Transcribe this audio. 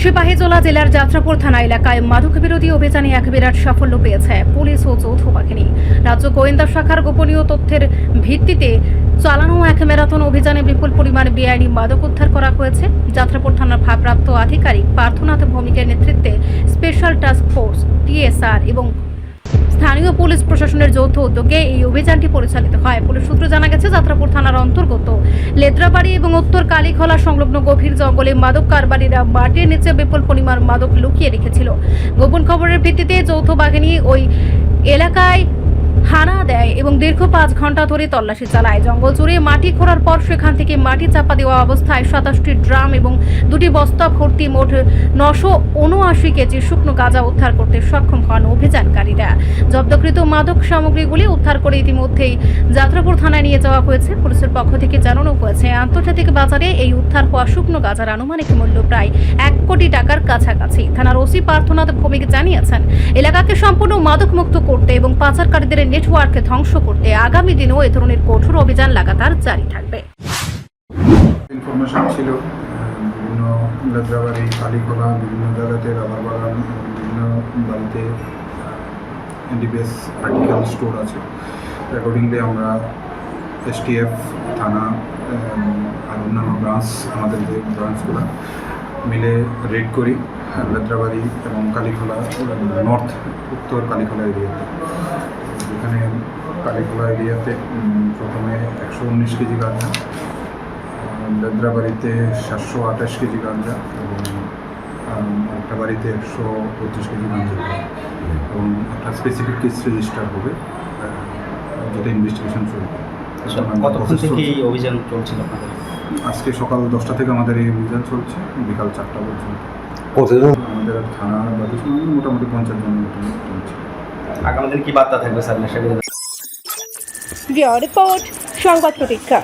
সিপাহীজলা জেলার যাত্রাপুর থানা এলাকায় মাদক বিরোধী অভিযানে এক বিরাট সাফল্য পেয়েছে পুলিশ ও যৌথ বাহিনী। রাজ্য গোয়েন্দা শাখার গোপনীয় তথ্যের ভিত্তিতে চালানো এক ম্যারাথন অভিযানে বিপুল পরিমাণ বেআইনি মাদক উদ্ধার করা হয়েছে। যাত্রাপুর থানার ভারপ্রাপ্ত আধিকারিক পার্থনাথ ভৌমিকের নেতৃত্বে স্পেশাল টাস্ক ফোর্স টিএসআর এবং স্থানীয় পুলিশ প্রশাসনের যৌথ উদ্যোগে এই অভিযানটি পরিচালিত হয়। পুলিশ সূত্রে জানা গেছে, যাত্রাপুর থানার অন্তর্গত লেদ্রাবাড়ি এবং উত্তর কালীখলা সংলগ্ন গভীর জঙ্গলে মাদক কারবারিরা মাটির নিচে বিপুল পরিমাণ মাদক লুকিয়ে রেখেছিল। গোপন খবরের ভিত্তিতে যৌথ বাহিনী ওই এলাকায় হানা দেয় এবং দীর্ঘ 5 ঘন্টা ধরে তল্লাশি চালায়। জঙ্গল জুড়ে মাটি খোঁড়ার পর সেখান থেকে মাটি চাপা দেওয়া অবস্থায় 27টি ড্রাম এবং 2টি বস্তা ভর্তি মোট 979 কেজি শুকনো গাঁজা উদ্ধার করতে সক্ষম হন অভিযানকারীরা। জব্দকৃত মাদক সামগ্রীগুলি উদ্ধার করে ইতিমধ্যেই যাত্রাপুর থানায় নিয়ে যাওয়া হয়েছে। পুলিশের পক্ষ থেকে জানানো হয়েছে, আন্তর্জাতিক বাজারে এই উদ্ধার হওয়া শুকনো গাঁজার আনুমানিক মূল্য প্রায় 1 কোটি টাকার কাছাকাছি। থানার ওসি পার্থনাথ ভৌমিক জানিয়েছেন, এলাকাকে সম্পূর্ণ মাদক মুক্ত করতে এবং পাচারকারীদের নেটওয়ার্ককে ধ্বংস করতে আগামী দিনেও এ ধরনের কঠোর অভিযান লাগাতার জারি থাকবে। ইনফরমেশন ছিল বিভিন্ন লেদ্রাবাড়ি, কালীখোলা, বিভিন্ন জায়গাতে রাবার বাগান, বিভিন্ন বাড়িতে এনডিপিএস আর্টিকেল স্টোর আছে। অ্যাকর্ডিংলি আমরা এসটিএফ থানা আর অন্যান্য ব্রাঞ্চ, আমাদের যে ব্রাঞ্চগুলো মিলে রেড করি লেদ্রাবাড়ি এবং কালীখোলা নর্থ উত্তর কালীখোলা এরিয়াতে। যেখানে কালীখোলা এরিয়াতে প্রথমে 119 কেজি গাঁজা, লেদ্রাবাড়িতে 728 কেজি গাঁজা এবং একটা বাড়িতে 125 কেজি গাঁজা এবং একটা স্পেসিফিক কেস রেজিস্টার হবে, যেটা ইনভেস্টিগেশন চলবে। কতক্ষণ থেকে এই অভিযান চলছিল আপনাদের? আজকে সকাল 10টা থেকে আমাদের এই অভিযান চলছে, বিকাল 4টা পর্যন্ত। আমাদের থানার বাকি মোটামুটি 50 জনের মতো চলছে। আগামী দিনে কি বার্তা থাকবে স্যার নেশা বিরোধী? রিপোর্ট সংবাদ প্রতীক্ষা।